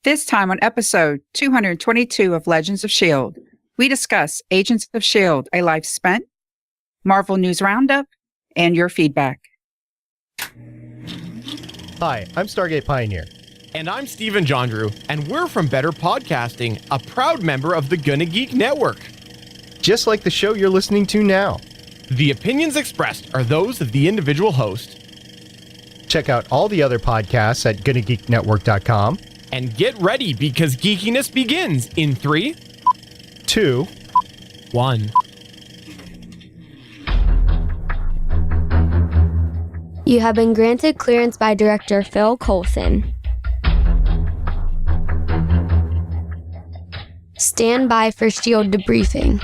This time on episode 222 of Legends of S.H.I.E.L.D., we discuss Agents of S.H.I.E.L.D, A Life Spent, Marvel News Roundup, and your feedback. Hi, I'm Stargate Pioneer. And I'm Steven Jondrew, and we're from Better Podcasting, a proud member of the Gonna Geek Network. Just like the show you're listening to now. The opinions expressed are those of the individual host. Check out all the other podcasts at GonnaGeekNetwork.com. And get ready, because geekiness begins in 3, 2, 1. You have been granted clearance by Director Phil Coulson. Stand by for S.H.I.E.L.D. debriefing.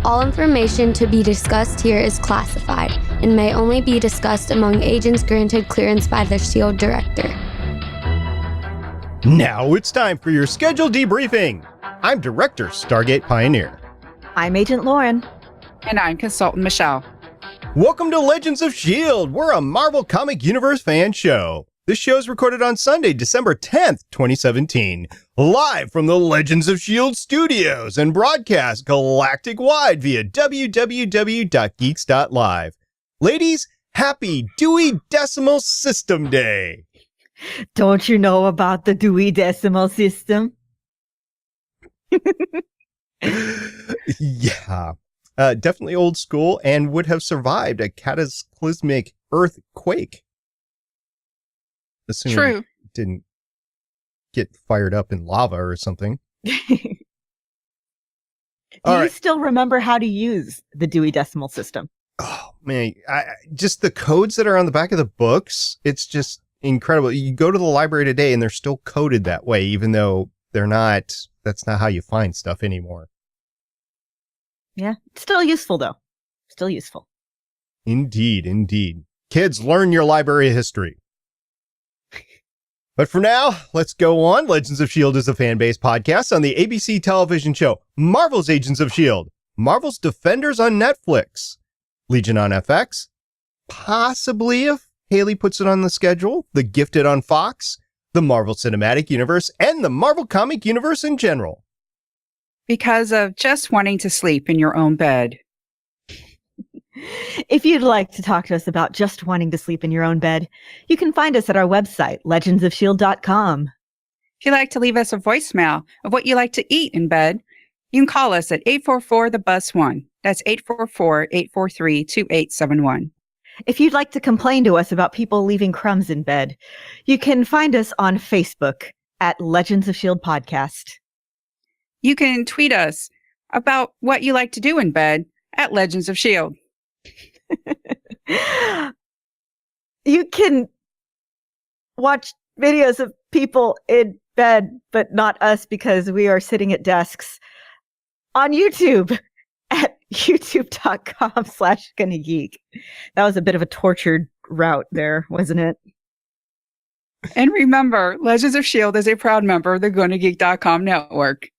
All information to be discussed here is classified and may only be discussed among agents granted clearance by the S.H.I.E.L.D. Director. Now it's time for your scheduled debriefing. I'm Director Stargate Pioneer. I'm Agent Lauren. And I'm Consultant Michelle. Welcome to Legends of S.H.I.E.L.D. We're a Marvel Comic Universe fan show. This show is recorded on Sunday, December 10th, 2017, live from the Legends of S.H.I.E.L.D. studios and broadcast galactic-wide via www.geeks.live. Ladies, happy Dewey Decimal System Day! Don't you know about the Dewey Decimal System? Yeah, definitely old school and would have survived a cataclysmic earthquake. Assuming True. it didn't get fired up in lava or something. Do you still remember how to use the Dewey Decimal System? Oh, man. Just the codes that are on the back of the books, it's just incredible. You go to the library today and they're still coded that way, even though they're not, that's not how you find stuff anymore. Yeah, still useful, though. Still useful. Indeed, indeed. Kids, learn your library history. But for now, let's go on. Legends of S.H.I.E.L.D. is a fan-based podcast on the ABC television show Marvel's Agents of S.H.I.E.L.D., Marvel's Defenders on Netflix, Legion on FX, possibly if Haley puts it on the schedule, The Gifted on Fox, the Marvel Cinematic Universe, and the Marvel Comic Universe in general. Because of just wanting to sleep in your own bed. If you'd like to talk to us about just wanting to sleep in your own bed, you can find us at our website, legendsofshield.com. If you'd like to leave us a voicemail of what you like to eat in bed, you can call us at 844-THE-BUS1. That's 844-843-2871. If you'd like to complain to us about people leaving crumbs in bed, you can find us on Facebook at Legends of S.H.I.E.L.D. Podcast. You can tweet us about what you like to do in bed at Legends of S.H.I.E.L.D. You can watch videos of people in bed, but not us because we are sitting at desks on YouTube at youtube.com/GonnaGeek. That was a bit of a tortured route there, wasn't it? And remember, Legends of S.H.I.E.L.D. is a proud member of the GonnaGeek.com network.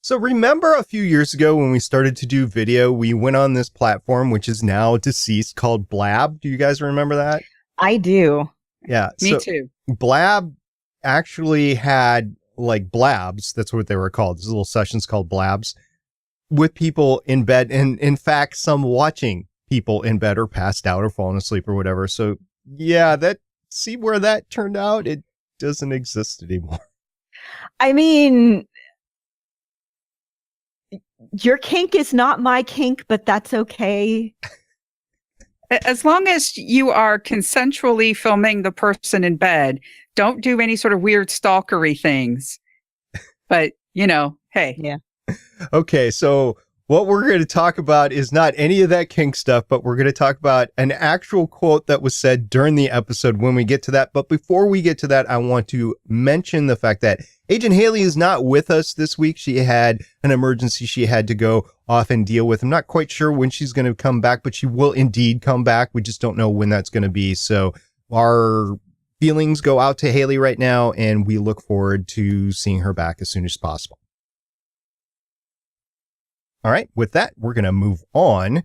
So remember a few years ago when we started to do video, we went on this platform, which is now deceased, called Blab. Do you guys remember that? I do. Yeah. Me too. Blab actually had like blabs. That's what they were called. These little sessions called blabs with people in bed. And in fact, some watching people in bed or passed out or fallen asleep or whatever. So yeah, see where that turned out? It doesn't exist anymore. I mean, your kink is not my kink, but that's okay. As long as you are consensually filming the person in bed, don't do any sort of weird stalkery things. But, hey. Yeah. Okay, so what we're going to talk about is not any of that kink stuff, but we're going to talk about an actual quote that was said during the episode when we get to that. But before we get to that, I want to mention the fact that Agent Haley is not with us this week. She had an emergency she had to go off and deal with. I'm not quite sure when she's going to come back, but she will indeed come back. We just don't know when that's going to be. So our feelings go out to Haley right now, and we look forward to seeing her back as soon as possible. All right, with that, we're going to move on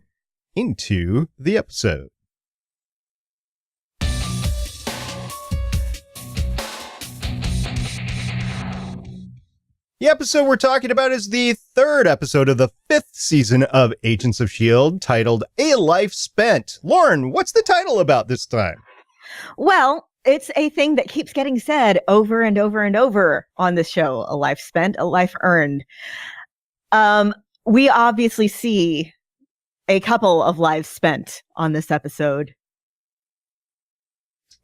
into the episode. The episode we're talking about is the third episode of the 5th season of Agents of S.H.I.E.L.D. titled A Life Spent. Lauren, what's the title about this time? Well, it's a thing that keeps getting said over and over and over on this show. A life spent, a life earned. We obviously see a couple of lives spent on this episode.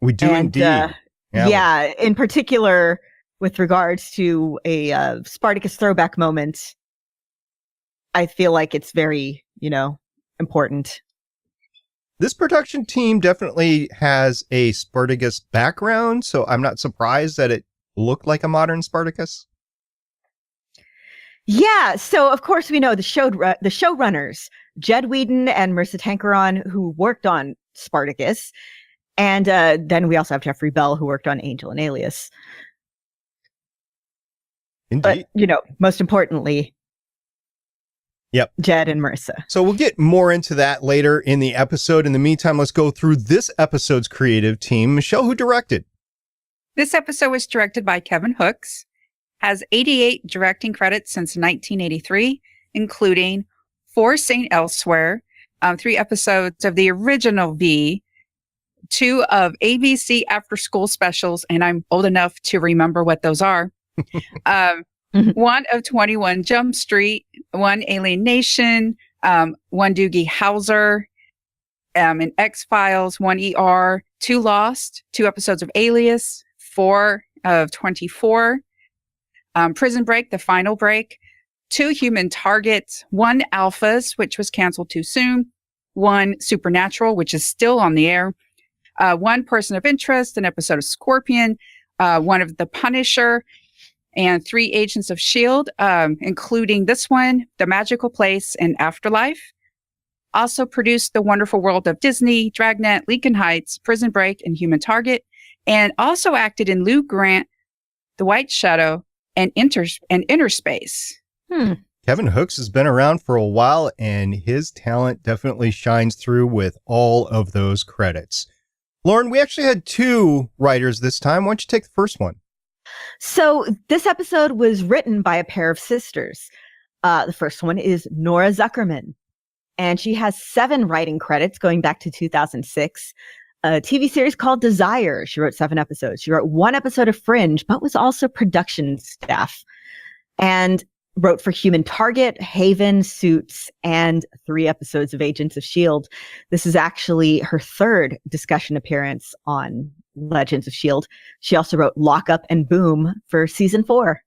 We do indeed. Yeah, in particular, with regards to a Spartacus throwback moment, I feel like it's very, important. This production team definitely has a Spartacus background, so I'm not surprised that it looked like a modern Spartacus. Yeah, so of course we know the showrunners, Jed Whedon and Marissa Tankaron, who worked on Spartacus, and then we also have Jeffrey Bell, who worked on Angel and Alias. Indeed. But, most importantly, yep, Jed and Marissa. So we'll get more into that later in the episode. In the meantime, let's go through this episode's creative team. Michelle, who directed? This episode was directed by Kevin Hooks, has 88 directing credits since 1983, including 4 St. Elsewhere, 3 episodes of the original V, 2 of ABC After School specials, and I'm old enough to remember what those are. 1 of 21 Jump Street, 1 Alien Nation, 1 Doogie Howser, an X-Files, 1 ER, 2 Lost, 2 episodes of Alias, 4 of 24, Prison Break, The Final Break, 2 Human Targets, 1 Alphas, which was canceled too soon, 1 Supernatural, which is still on the air, 1 Person of Interest, an episode of Scorpion, 1 of The Punisher, and 3 Agents of S.H.I.E.L.D., including this one, The Magical Place, and Afterlife. Also produced The Wonderful World of Disney, Dragnet, Lincoln Heights, Prison Break, and Human Target, and also acted in Lou Grant, The White Shadow, and Inner Space. Kevin Hooks has been around for a while, and his talent definitely shines through with all of those credits. Lauren, we actually had 2 writers this time. Why don't you take the first one? So this episode was written by a pair of sisters. The first one is Nora Zuckerman, and she has 7 writing credits going back to 2006. A TV series called Desire. She wrote 7 episodes. She wrote 1 episode of Fringe, but was also production staff, and wrote for Human Target, Haven, Suits, and 3 episodes of Agents of S.H.I.E.L.D. This is actually her 3rd discussion appearance on Legends of S.H.I.E.L.D. She also wrote Lockup and Boom for season 4.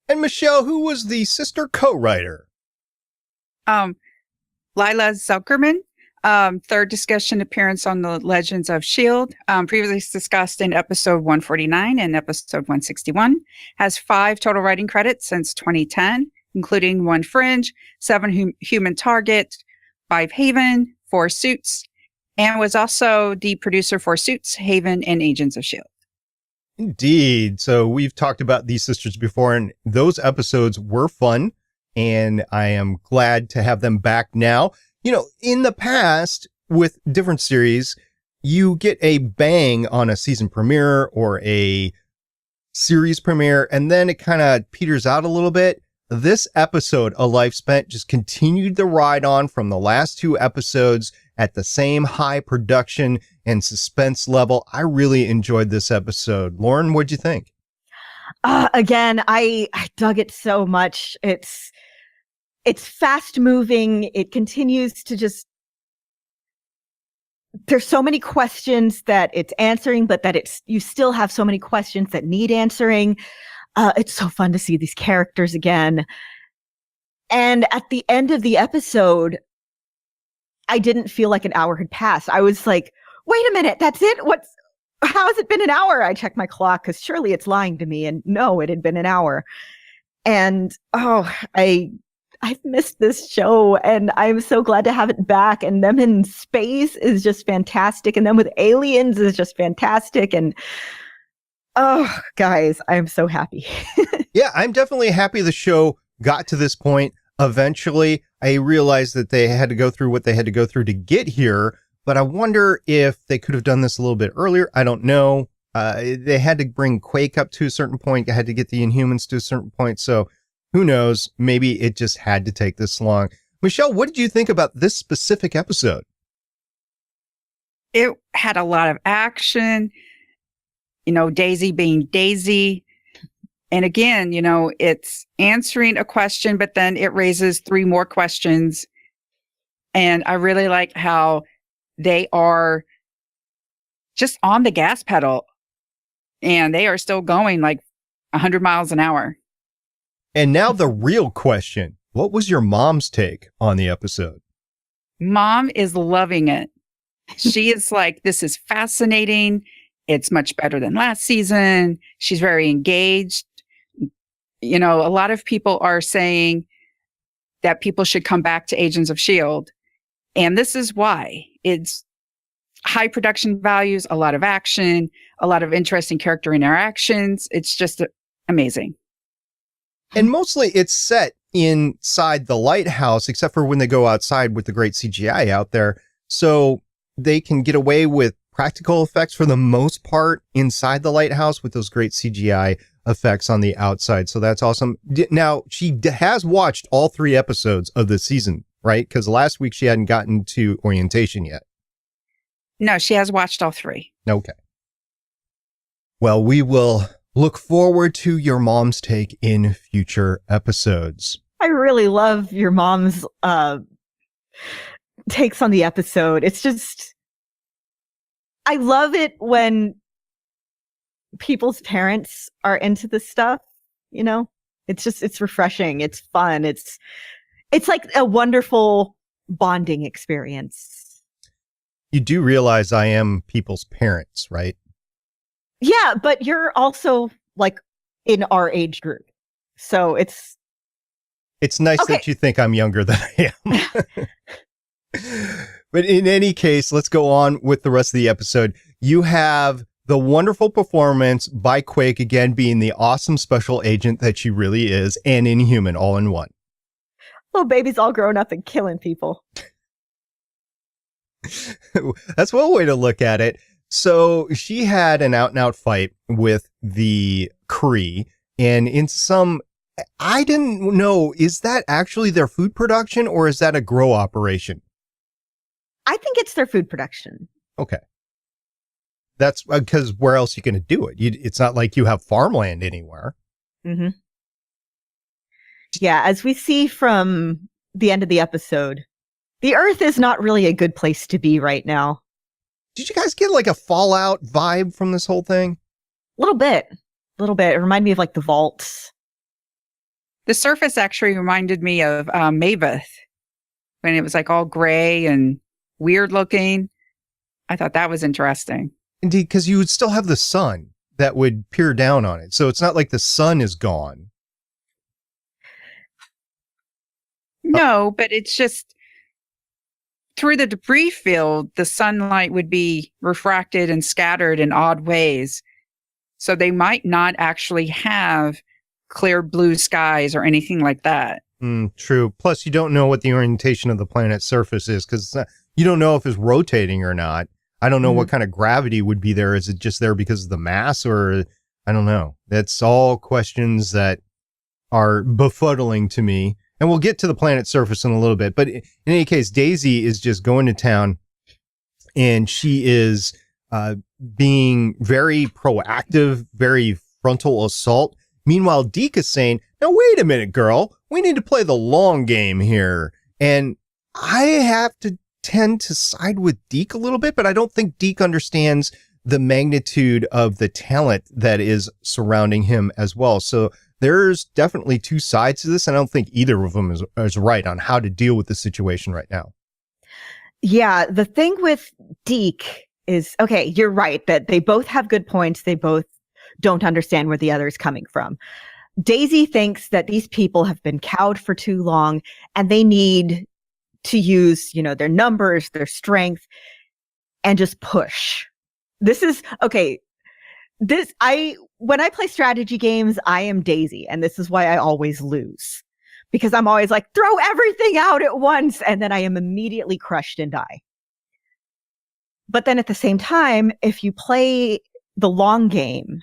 And Michelle, who was the sister co-writer? Lilla Zuckerman, 3rd discussion appearance on the Legends of S.H.I.E.L.D., previously discussed in episode 149 and episode 161, has 5 total writing credits since 2010, including 1 Fringe, 7 Human Target, 5 Haven, 4 Suits, and was also the producer for Suits, Haven, and Agents of S.H.I.E.L.D. Indeed. So we've talked about these sisters before, and those episodes were fun, and I am glad to have them back now. In the past, with different series, you get a bang on a season premiere or a series premiere, and then it kind of peters out a little bit. This episode, A Life Spent, just continued the ride on from the last 2 episodes at the same high production and suspense level. I really enjoyed this episode. Lauren, what'd you think? Again, I dug it so much. It's fast moving. It continues to just, there's so many questions that it's answering, but that you still have so many questions that need answering. It's so fun to see these characters again. And at the end of the episode, I didn't feel like an hour had passed. I was like, wait a minute, that's it? How has it been an hour? I checked my clock because surely it's lying to me. And no, it had been an hour. And I've missed this show, and I'm so glad to have it back. And them in space is just fantastic. And them with aliens is just fantastic. And oh, guys, I'm so happy. Yeah, I'm definitely happy the show got to this point. Eventually, I realized that they had to go through what they had to go through to get here. But I wonder if they could have done this a little bit earlier. I don't know. They had to bring Quake up to a certain point. They had to get the Inhumans to a certain point. So who knows? Maybe it just had to take this long. Michelle, what did you think about this specific episode? It had a lot of action, Daisy being Daisy. And again, it's answering a question, but then it raises 3 more questions. And I really like how they are just on the gas pedal and they are still going like 100 miles an hour. And now the real question. What was your mom's take on the episode? Mom is loving it. She is like, this is fascinating. It's much better than last season. She's very engaged. A lot of people are saying that people should come back to Agents of S.H.I.E.L.D. And this is why. It's high production values, a lot of action, a lot of interesting character interactions. It's just amazing. And mostly it's set inside the lighthouse, except for when they go outside with the great CGI out there. So they can get away with practical effects for the most part inside the lighthouse with those great CGI effects on the outside. So that's awesome. Now, she has watched all 3 episodes of this season, right? Because last week she hadn't gotten to orientation yet. No, she has watched all 3. Okay. Well, we will look forward to your mom's take in future episodes. I really love your mom's takes on the episode. It's just, I love it when people's parents are into this stuff, it's refreshing. It's fun. It's like a wonderful bonding experience. You do realize I am people's parents, right? Yeah, but you're also like in our age group. So it's nice that you think I'm younger than I am. But in any case, let's go on with the rest of the episode. You have the wonderful performance by Quake, again, being the awesome special agent that she really is, and Inhuman all in one. Little baby's all grown up and killing people. That's one way to look at it. So she had an out-and-out fight with the Kree, and in some, I didn't know, is that actually their food production, or is that a grow operation? I think it's their food production. Okay. That's because where else are you going to do it? It's not like you have farmland anywhere. Mm-hmm. Yeah, as we see from the end of the episode, the Earth is not really a good place to be right now. Did you guys get like a Fallout vibe from this whole thing? A little bit. It reminded me of like the vaults. The surface actually reminded me of Maveth when it was like all gray and weird looking. I thought that was interesting. Indeed, because you would still have the sun that would peer down on it. So it's not like the sun is gone. No, but it's just through the debris field, the sunlight would be refracted and scattered in odd ways. So they might not actually have clear blue skies or anything like that. True. Plus, you don't know what the orientation of the planet's surface is because you don't know if it's rotating or not. I don't know what kind of gravity would be there. Is it just there because of the mass, or I don't know. That's all questions that are befuddling to me. And we'll get to the planet's surface in a little bit. But in any case, Daisy is just going to town, and she is being very proactive, very frontal assault. Meanwhile, Deke is saying, now, wait a minute, girl. We need to play the long game here. And I have to tend to side with Deke a little bit, but I don't think Deke understands the magnitude of the talent that is surrounding him as well. So there's definitely 2 sides to this, and I don't think either of them is right on how to deal with the situation right now. Yeah, the thing with Deke is, okay, you're right that they both have good points. They both don't understand where the other is coming from. Daisy thinks that these people have been cowed for too long and they need to use, their numbers, their strength, and just push. This is, okay, when I play strategy games, I am Daisy, and this is why I always lose. Because I'm always like, throw everything out at once, and then I am immediately crushed and die. But then at the same time, if you play the long game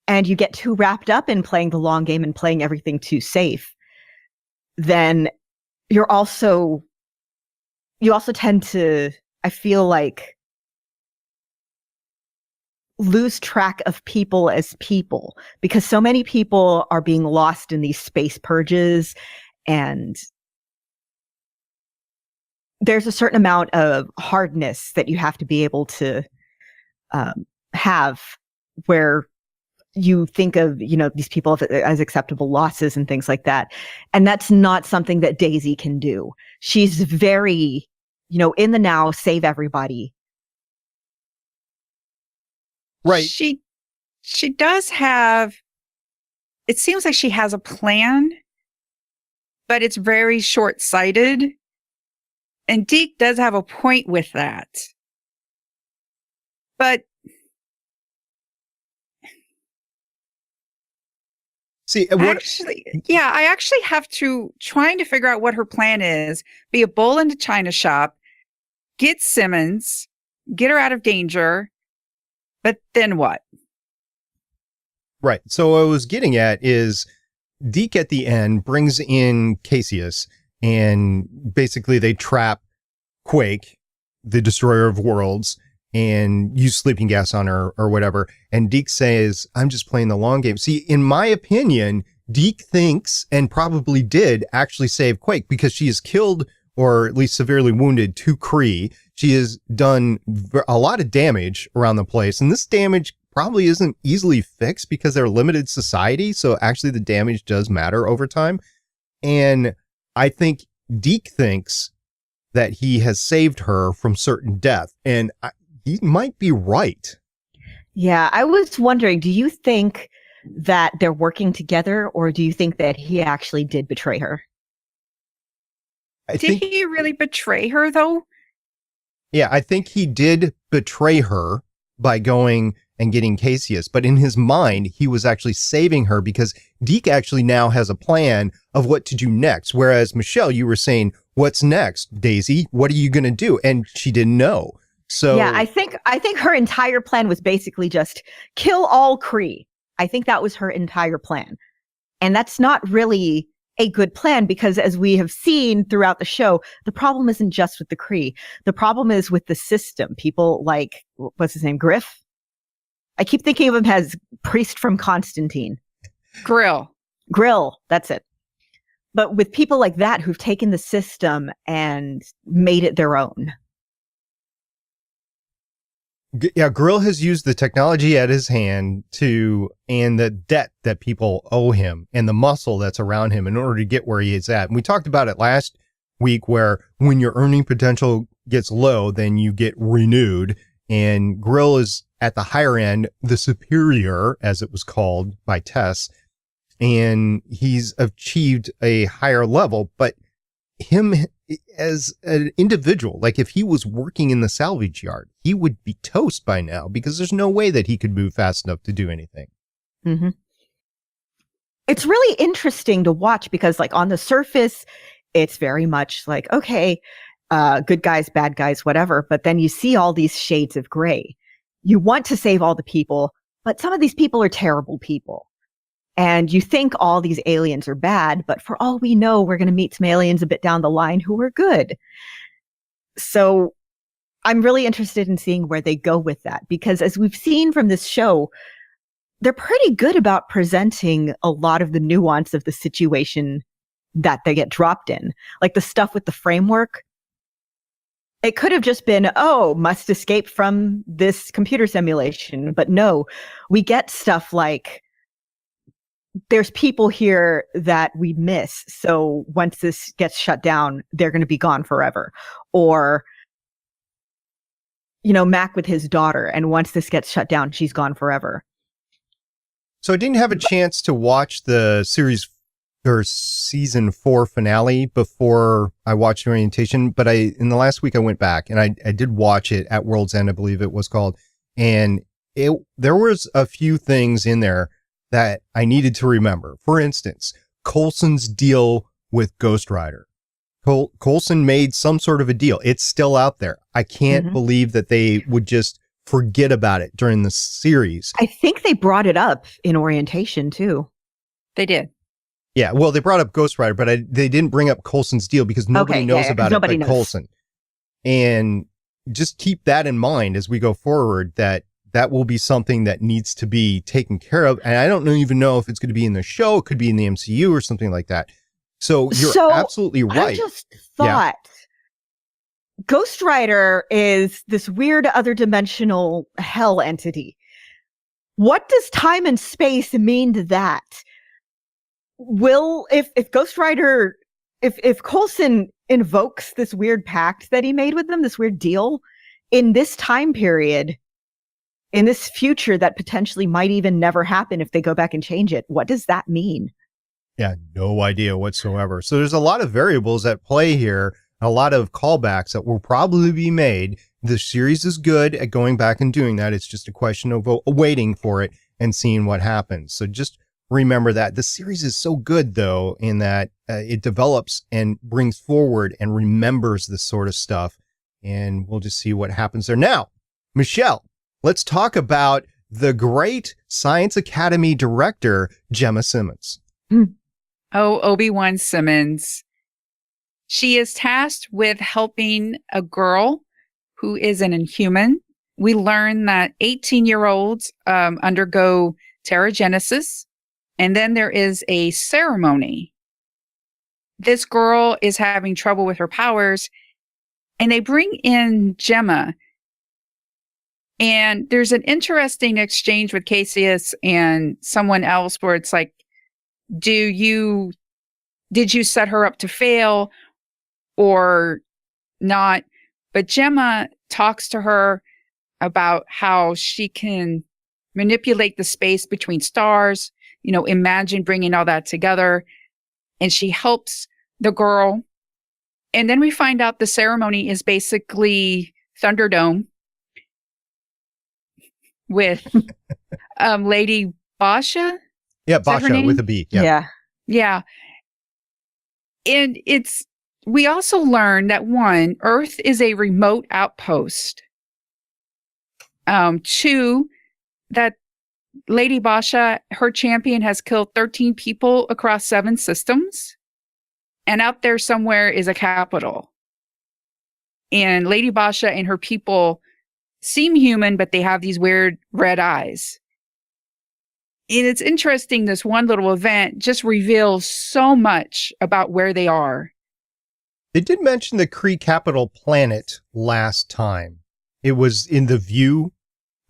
and you get too wrapped up in playing the long game and playing everything too safe, then you also tend to, I feel like, lose track of people as people, because so many people are being lost in these space purges, and there's a certain amount of hardness that you have to be able to have, where you think of, these people as acceptable losses and things like that. And that's not something that Daisy can do. She's very, in the now, save everybody. Right. She does have, it seems like she has a plan, but it's very short-sighted. And Deke does have a point with that. But see, I actually have to trying to figure out what her plan is. Be a bull in the china shop, get Simmons, get her out of danger. But then what? Right. So what I was getting at is Deke at the end brings in Cassius, and basically they trap Quake, the destroyer of worlds, and use sleeping gas on her or whatever. And Deke says, I'm just playing the long game. See, in my opinion, Deke thinks, and probably did, actually save Quake, because she has killed, or at least severely wounded, 2 Kree. She has done a lot of damage around the place, and this damage probably isn't easily fixed because they're a limited society, so actually the damage does matter over time. And I think Deke thinks that he has saved her from certain death, and he might be right. Yeah, I was wondering, do you think that they're working together, or do you think that he actually did betray her? Did he really betray her, though? Yeah, I think he did betray her by going and getting Cassius, but in his mind, he was actually saving her, because Deke actually now has a plan of what to do next. Whereas Michelle, you were saying, what's next, Daisy? What are you going to do? And she didn't know. So yeah, I think her entire plan was basically just kill all Kree. I think that was her entire plan. And that's not really a good plan, because as we have seen throughout the show, the problem isn't just with the Kree. The problem is with the system. People like, what's his name? Griff? I keep thinking of him as Priest from Constantine. Grill, that's it. But with people like that who've taken the system and made it their own. Yeah, Grill has used the technology at his hand and the debt that people owe him and the muscle that's around him in order to get where he is at. And we talked about it last week, where when your earning potential gets low, then you get renewed. And Grill is at the higher end, the superior, as it was called by Tess. And he's achieved a higher level, but him as an individual, like if he was working in the salvage yard, he would be toast by now, because there's no way that he could move fast enough to do anything. Mm-hmm. It's really interesting to watch, because like on the surface, it's very much like, okay, good guys, bad guys, whatever. But then you see all these shades of gray. You want to save all the people, but some of these people are terrible people. And you think all these aliens are bad, but for all we know, we're going to meet some aliens a bit down the line who are good. So I'm really interested in seeing where they go with that, because as we've seen from this show, they're pretty good about presenting a lot of the nuance of the situation that they get dropped in. Like the stuff with the framework. It could have just been, must escape from this computer simulation. But no, we get stuff like, there's people here that we miss. So once this gets shut down, they're going to be gone forever. Or, Mac with his daughter. And once this gets shut down, she's gone forever. So I didn't have a chance to watch the season 4 finale before I watched Orientation, but in the last week I went back and I did watch it at World's End, I believe it was called. And there was a few things in there that I needed to remember. For instance, Coulson's deal with Ghost Rider. Coulson made some sort of a deal. It's still out there. I can't believe that they would just forget about it during the series. I think they brought it up in orientation too. They did. Yeah, well, they brought up Ghost Rider, but they didn't bring up Coulson's deal because nobody knows about it but Coulson. And just keep that in mind as we go forward, that will be something that needs to be taken care of. And I don't even know if it's going to be in the show. It could be in the MCU or something like that. So you're absolutely right. I just thought Ghost Rider is this weird other dimensional hell entity. What does time and space mean to that? If Ghost Rider, if Coulson invokes this weird pact that he made with them, this weird deal in this time period, in this future that potentially might even never happen if they go back and change it, what does that mean? Yeah, no idea whatsoever. So there's a lot of variables at play here, a lot of callbacks that will probably be made. The series is good at going back and doing that. It's just a question of waiting for it and seeing what happens. So just remember that. The series is so good, though, in that it develops and brings forward and remembers this sort of stuff. And we'll just see what happens there. Now, Michelle, let's talk about the great Science Academy director, Gemma Simmons. Oh, Obi-Wan Simmons. She is tasked with helping a girl who is an Inhuman. We learn that 18-year-olds undergo pterogenesis, and then there is a ceremony. This girl is having trouble with her powers, and they bring in Gemma. And there's an interesting exchange with Cassius and someone else where it's like, did you set her up to fail or not? But Gemma talks to her about how she can manipulate the space between stars, imagine bringing all that together. And she helps the girl. And then we find out the ceremony is basically Thunderdome with Lady Basha. Yeah, Basha with a B. Yeah. Yeah. And we also learn that 1, Earth is a remote outpost. 2, that Lady Basha, her champion, has killed 13 people across 7 systems. And out there somewhere is a capital. And Lady Basha and her people seem human, but they have these weird red eyes. And it's interesting, this one little event just reveals so much about where they are. They did mention the Kree capital planet last time. It was in the view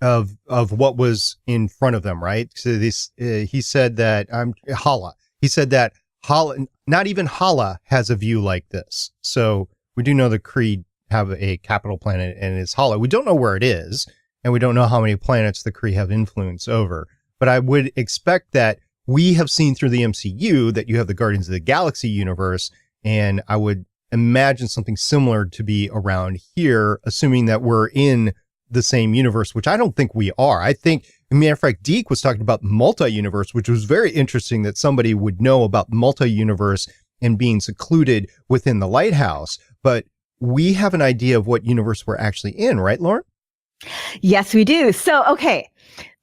of what was in front of them, right? So this, he said that Hala. He said that Hala, not even Hala has a view like this. So we do know the Kree have a capital planet, and it's Hala. We don't know where it is, and we don't know how many planets the Kree have influence over. But I would expect that we have seen through the MCU that you have the Guardians of the Galaxy universe, and I would imagine something similar to be around here, assuming that we're in the same universe, which I don't think we are. I think, as a matter of fact, Deke was talking about multi-universe, which was very interesting that somebody would know about multi-universe and being secluded within the Lighthouse. But we have an idea of what universe we're actually in, right, Lauren? Yes, we do. So, okay.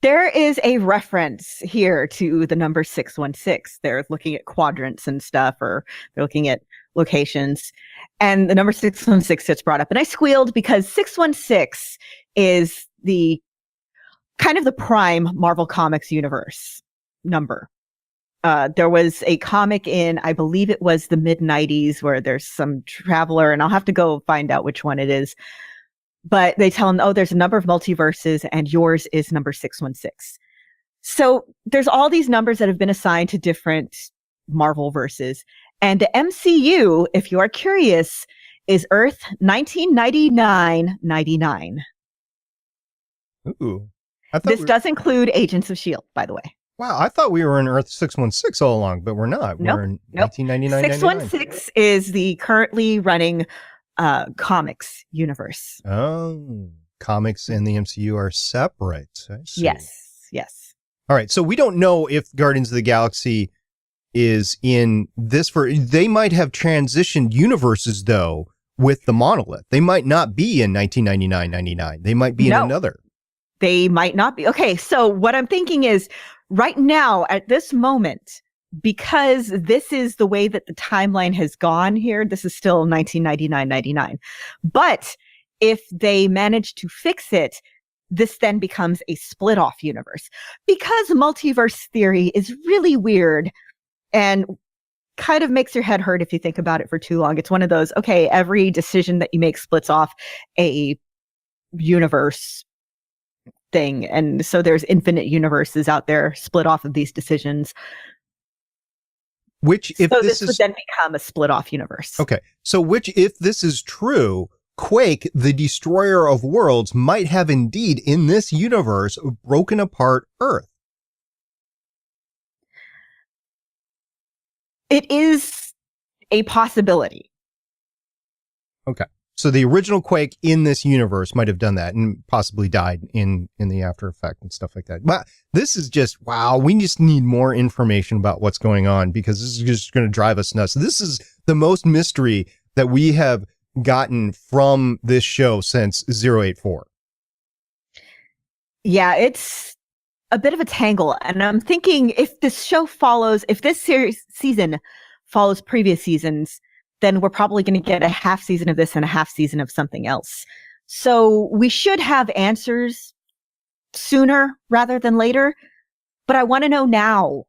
There is a reference here to the number 616. They're looking at quadrants and stuff, or they're looking at locations. And the number 616 gets brought up. And I squealed because 616 is the kind of the prime Marvel Comics universe number. There was a comic in, I believe it was the mid-90s, where there's some traveler, and I'll have to go find out which one it is. But they tell him, oh, there's a number of multiverses, and yours is number 616. So there's all these numbers that have been assigned to different Marvel verses. And the MCU, if you are curious, is Earth 1999-99. Ooh. This does include Agents of S.H.I.E.L.D., by the way. Wow, I thought we were in Earth 616 all along, but we're not. Nope, We're in nope. 1999. 616 is the currently running comics universe. Oh, comics and the MCU are separate. I see. Yes. All right, so we don't know if Guardians of the Galaxy is in this. They might have transitioned universes, though, with the monolith. They might not be in 1999-99. They might be in another. they might not be. Okay, so what I'm thinking is right now at this moment, because this is the way that the timeline has gone here, this is still 1999. But if they manage to fix it, this then becomes a split off universe, because multiverse theory is really weird and kind of makes your head hurt if you think about it for too long. It's one of those, okay, every decision that you make splits off a universe thing. And so there's infinite universes out there split off of these decisions. Which, if so this would is then become a split off universe. okay, so which, if this is true, Quake, the destroyer of worlds, might have indeed in this universe broken apart Earth. It is a possibility. Okay. So the original Quake in this universe might have done that and possibly died in the after effect and stuff like that. But this is just, wow, we just need more information about what's going on, because this is just going to drive us nuts. This is the most mystery that we have gotten from this show since 084. Yeah, it's a bit of a tangle. And I'm thinking if this season follows previous seasons, then we're probably going to get a half season of this and a half season of something else. So we should have answers sooner rather than later, but I want to know now.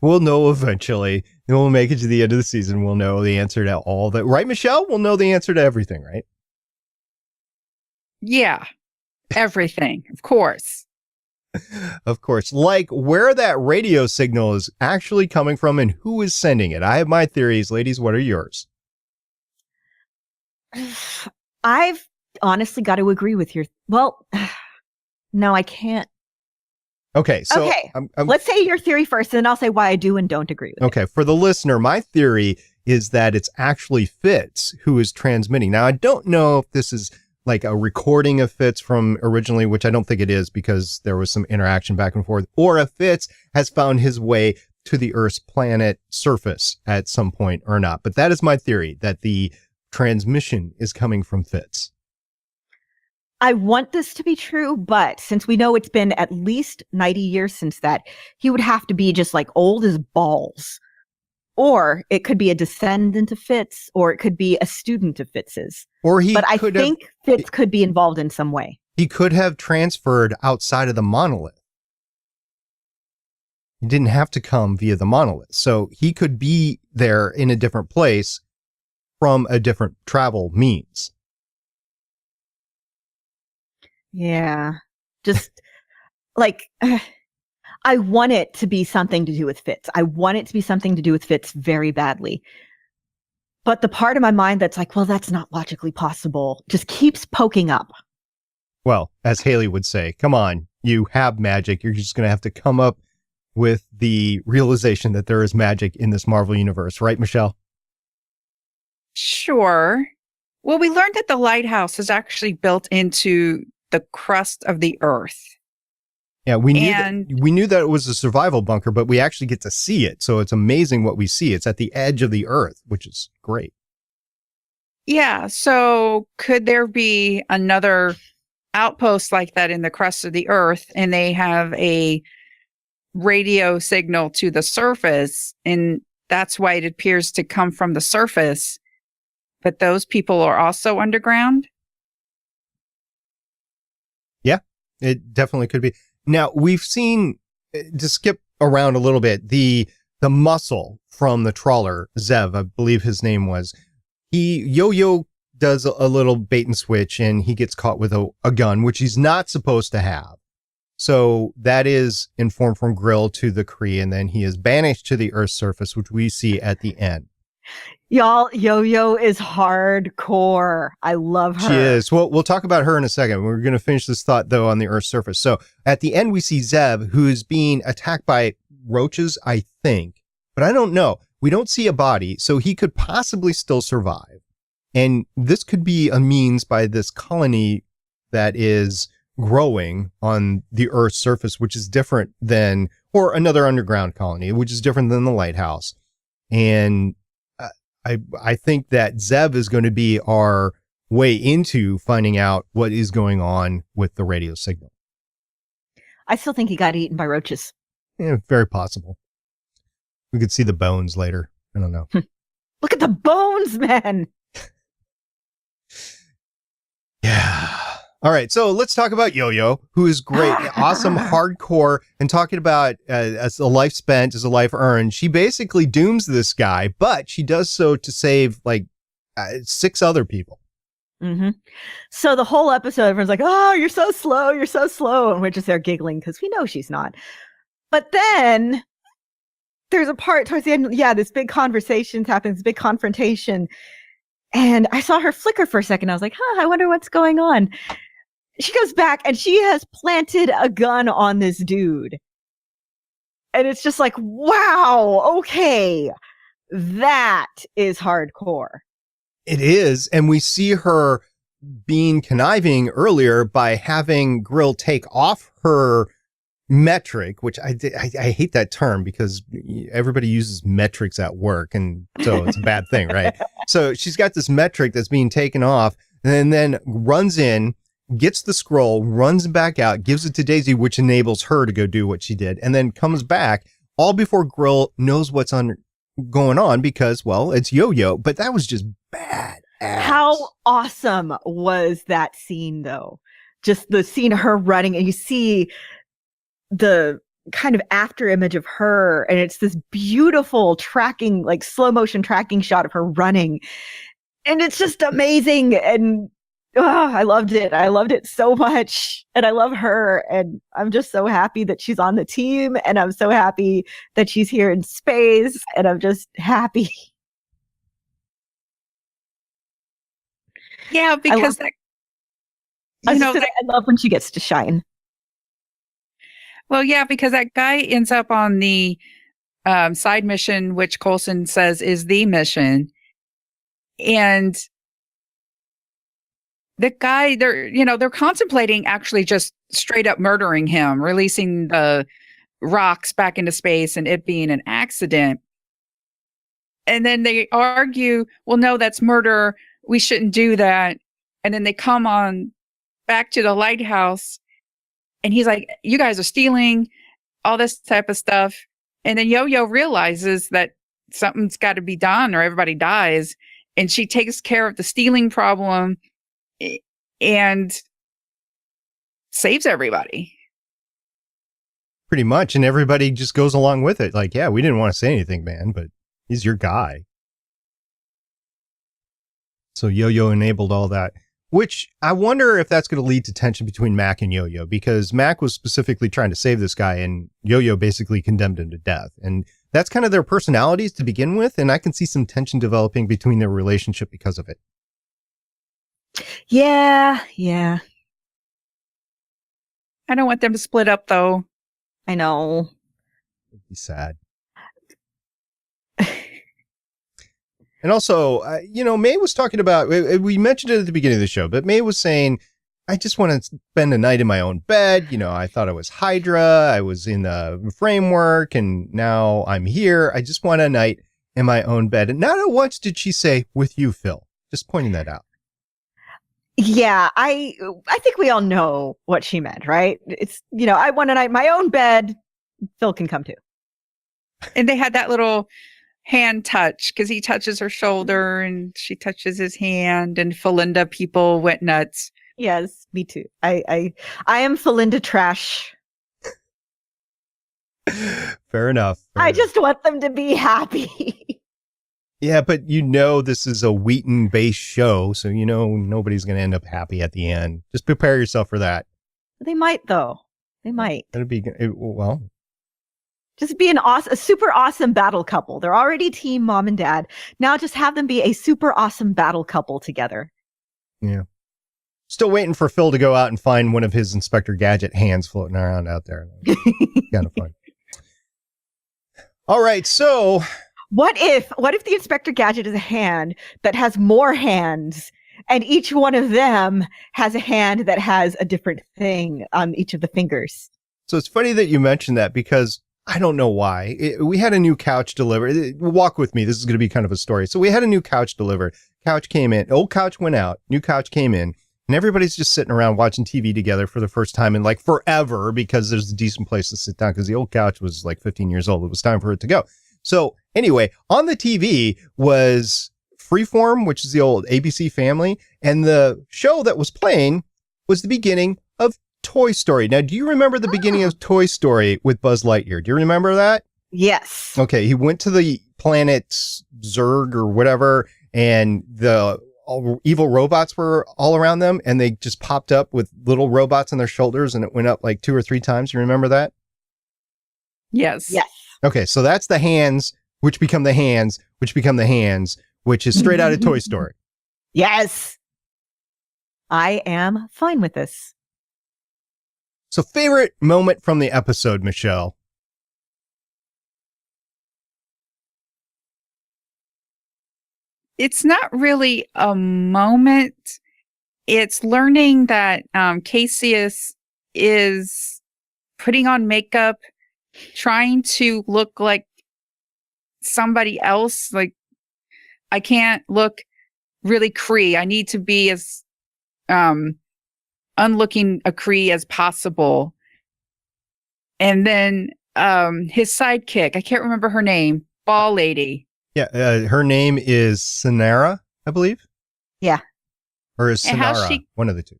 We'll know eventually. And we'll make it to the end of the season. We'll know the answer to all that. Right, Michelle? We'll know the answer to everything, right? Yeah. Everything, of course. Of course. Like where that radio signal is actually coming from and who is sending it. I have my theories. Ladies, what are yours? I've honestly got to agree with your... Well, no, I can't. Okay, so... Okay, let's say your theory first, and then I'll say why I do and don't agree with it. Okay, for the listener, my theory is that it's actually Fitz who is transmitting. Now, I don't know if this is like a recording of Fitz from originally, which I don't think it is because there was some interaction back and forth, or if Fitz has found his way to the Earth's planet surface at some point or not. But that is my theory, that the transmission is coming from Fitz. I want this to be true, but since we know it's been at least 90 years since that, he would have to be just like old as balls. Or it could be a descendant of Fitz, or it could be a student of Fitz's. Or he But I think Fitz could be involved in some way. He could have transferred outside of the monolith. He didn't have to come via the monolith. So he could be there in a different place from a different travel means. Yeah. Just like... I want it to be something to do with Fitz. I want it to be something to do with Fitz very badly. But the part of my mind that's like, well, that's not logically possible, just keeps poking up. Well, as Haley would say, come on, you have magic. You're just going to have to come up with the realization that there is magic in this Marvel universe. Right, Michelle? Sure. Well, we learned that the lighthouse is actually built into the crust of the Earth. Yeah, we knew that it was a survival bunker, but we actually get to see it. So it's amazing what we see. It's at the edge of the Earth, which is great. Yeah. So could there be another outpost like that in the crust of the Earth, and they have a radio signal to the surface, and that's why it appears to come from the surface, but those people are also underground? Yeah, it definitely could be. Now, we've seen, to skip around a little bit, the muscle from the trawler, Zev, I believe his name was, Yo-Yo does a little bait and switch, and he gets caught with a gun, which he's not supposed to have. So that is informed from Grill to the Kree, and then he is banished to the Earth's surface, which we see at the end. Y'all, Yo-Yo is hardcore. I love her. She is. Well, we'll talk about her in a second. We're going to finish this thought, though, on the Earth's surface. So at the end, we see Zev, who is being attacked by roaches, I think. But I don't know. We don't see a body, so he could possibly still survive. And this could be a means by this colony that is growing on the Earth's surface, which is different than, or another underground colony, which is different than the lighthouse. And I think that Zev is going to be our way into finding out what is going on with the radio signal. I still think he got eaten by roaches. Yeah, very possible. We could see the bones later. I don't know. Look at the bones, man. Yeah. All right. So let's talk about Yo-Yo, who is great, awesome, hardcore, and talking about as a life spent, as a life earned. She basically dooms this guy, but she does so to save like 6 other people. Mm-hmm. So the whole episode, everyone's like, oh, you're so slow. You're so slow. And we're just there giggling because we know she's not. But then there's a part towards the end. Yeah, this big conversation happens, big confrontation. And I saw her flicker for a second. I was like, I wonder what's going on. She goes back and she has planted a gun on this dude. And it's just like, wow, okay, that is hardcore. It is. And we see her being conniving earlier by having Grill take off her metric, which I hate that term because everybody uses metrics at work. And so it's a bad thing, right? So she's got this metric that's being taken off and then runs in, gets the scroll, runs back out, gives it to Daisy, which enables her to go do what she did, and then comes back all before Grill knows what's going on because, well, it's Yo-Yo. But that was just bad. How awesome was that scene, though? Just the scene of her running, and you see the kind of after image of her, and it's this beautiful tracking, like slow motion tracking shot of her running. And it's just amazing. And I loved it. I loved it so much. And I love her. And I'm just so happy that she's on the team. And I'm so happy that she's here in space. And I'm just happy. Yeah, because I love when she gets to shine. Well, yeah, because that guy ends up on the side mission, which Coulson says is the mission. And the guy, they're contemplating actually just straight up murdering him, releasing the rocks back into space and it being an accident. And then they argue, well, no, that's murder. We shouldn't do that. And then they come on back to the lighthouse and he's like, you guys are stealing all this type of stuff. And then Yo-Yo realizes that something's got to be done or everybody dies. And she takes care of the stealing problem and saves everybody. Pretty much. And everybody just goes along with it. Like, yeah, we didn't want to say anything, man, but he's your guy. So Yo-Yo enabled all that, which I wonder if that's going to lead to tension between Mac and Yo-Yo, because Mac was specifically trying to save this guy and Yo-Yo basically condemned him to death. And that's kind of their personalities to begin with. And I can see some tension developing between their relationship because of it. Yeah. I don't want them to split up, though. I know. It'd be sad. And also, May was talking about, we mentioned it at the beginning of the show, but May was saying, I just want to spend a night in my own bed. I thought I was Hydra. I was in the framework and now I'm here. I just want a night in my own bed. And not once did she say, with you, Phil. Just pointing that out. Yeah, I think we all know what she meant, right? It's, I want a night in my own bed. Phil can come too. And they had that little hand touch because he touches her shoulder and she touches his hand, and Felinda people went nuts. Yes, me too. I am Felinda trash. Fair enough. I just want them to be happy. Yeah, but this is a Wheaton-based show, so nobody's going to end up happy at the end. Just prepare yourself for that. They might, though. They might. It'll be well. Just be a super awesome battle couple. They're already team mom and dad. Now just have them be a super awesome battle couple together. Yeah. Still waiting for Phil to go out and find one of his Inspector Gadget hands floating around out there. Kind of fun. All right, so what if the Inspector Gadget is a hand that has more hands, and each one of them has a hand that has a different thing on each of the fingers? So it's funny that you mentioned that because I don't know why. We had a new couch delivered. Walk with me. This is going to be kind of a story. So we had a new couch delivered. couch came in. Old couch went out. New couch came in. And everybody's just sitting around watching TV together for the first time in like forever because there's a decent place to sit down because the old couch was like 15 years old. It was time for it to go. So anyway, on the TV was Freeform, which is the old ABC Family. And the show that was playing was the beginning of Toy Story. Now, do you remember the beginning of Toy Story with Buzz Lightyear? Do you remember that? Yes. Okay. He went to the planet Zurg or whatever, and the evil robots were all around them, and they just popped up with little robots on their shoulders, and it went up like 2 or 3 times. You remember that? Yes. Yes. Okay, so that's the hands, which become the hands, which become the hands, which is straight out of Toy Story. Yes. I am fine with this. So favorite moment from the episode, Michelle? It's not really a moment. It's learning that Cassius is putting on makeup, trying to look like somebody else. Like, I can't look really Kree. I need to be as unlooking a Kree as possible. And then his sidekick, I can't remember her name, Ball Lady. Yeah, her name is Sinara, I believe. Yeah. Or is And how Sinara, one of the two.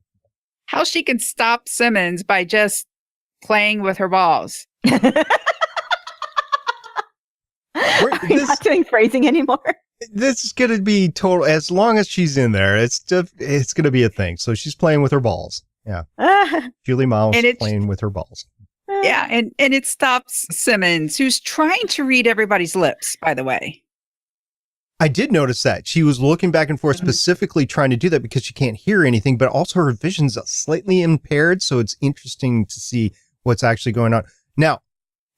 How she can stop Simmons by just playing with her balls. Are you not doing phrasing anymore? This is going to be total, as long as she's in there, it's going to be a thing. So she's playing with her balls. Yeah. Julie Miles playing with her balls. Yeah, and it stops Simmons, who's trying to read everybody's lips, by the way. I did notice that. She was looking back and forth, specifically trying to do that because she can't hear anything, but also her vision's slightly impaired, so it's interesting to see what's actually going on. Now,